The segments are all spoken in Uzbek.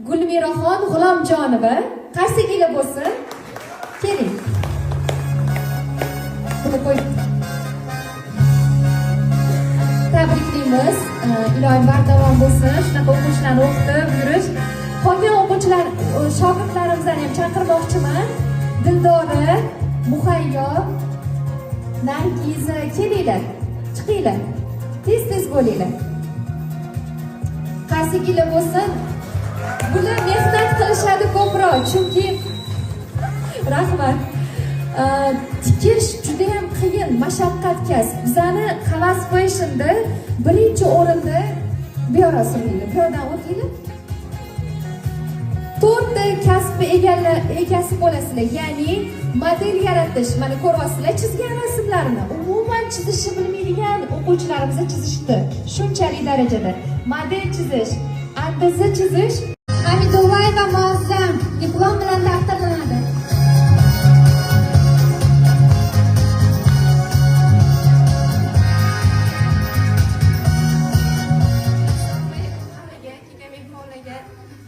Gulmiraxon G'ulomjonova. Qaysi yili bo'lsin? Keling. Buni qo'yib. Tabriklaymiz. Iloyim bardavom bo'lsin. Shunaqa o'quvchilarni o'qitib yurish. Qolgan o'quvchilar, shogirdlarimizni ham chaqirmoqchiman. Dildora, Muhayyo, Nargiza, kelinglar. Chiqinglar. Tez bo'linglar. Qaysi yili bo'lsin? Bular mehnat qilishadi ko'proq, chunki rahmat. Tikish juda ham qiyin, mashaqqat kasb. Bizani Havas Fashionda birinchi o'rinda beyorasizlar. Piyodan o'tinglar. 4 ta kasbi egasi bo'lasizlar. Ya'ni model yaratish, mana ko'ryapsizlar chizgan rasmlarni. Umuman chizishni bilmaydigan o'quvchilarimiz chizishdi. Shunchalik darajada. Model chizish, andaza chizish. Hamidullayeva Muazzam diplom bilan taqdirlanadi.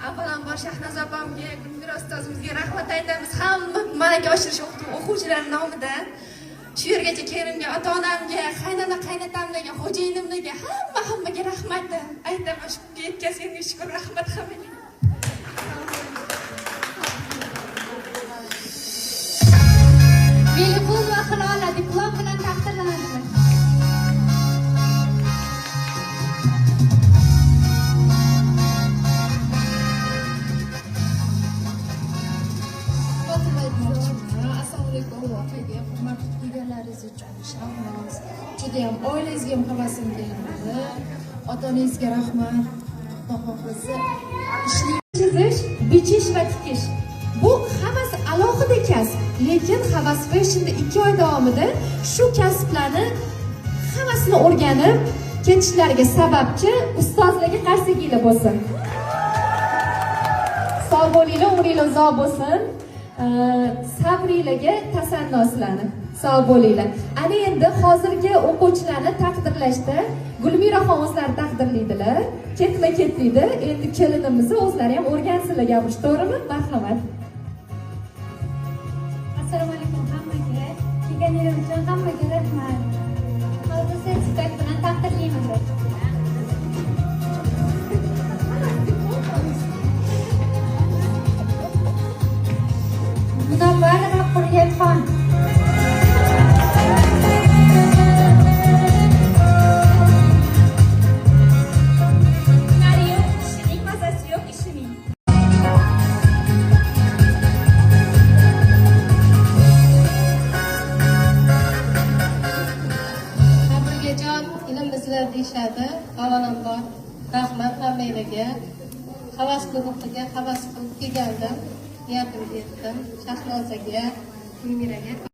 Avvalambor Shahnoz opamga, Gulmira ustozimizga rahmat aytamiz. Hamma malaka oshirish o'quvchilar nomidan. Shu yergacha kelinga, ota-onamga, qaynotamlarga, xo'jayinimlarga, hammaga rahmat aytaman. Shunga yetkazganiga shukr, rahmat hammaga. Velibol va Hilola diplom bilan taqdirlanadi. Assalomu alaykum. Voqeaga hurmatli kelganlaringiz uchun rahmat. Juda ham oilangizga ham havasim keladi. Ota-onangizga rahmat. Xudo xohlasa Chizish, bichish va tikish. Bu hammasi alohida kasb. Lekin Havas Fashionda 2 oy davomida shu kasblarni hammasini o'rganib ketishlariga sababchi ustozlarga qaysi yili bo'lsin. Sog' bo'linglar, umringiz uzoq bo'lsin. Sabringlarga tasannoslarni. Sog' bo'linglar. Ana endi hozirgi o'quvchilarni taqdirlashda Gulmiraxon o'zlari taqdirlaydilar. Ketma-ketlikda endi kelinimizni o'zlari ham o'rgansinlar gapirish, to'g'rimi? Marhamat. Assalomu alaykum hammaga. Kelganingiz uchun hammaga rahmat. Hozir sertifikat bilan taqdirlayman. Munavvar G'afuriyatxon. ilm bizlar deyishadi. Avvalambor rahmat hammaga. Havas guruhiga havas qilib kelgandim. Niyatimga yetdim. Shahnozaga, Gulmiraga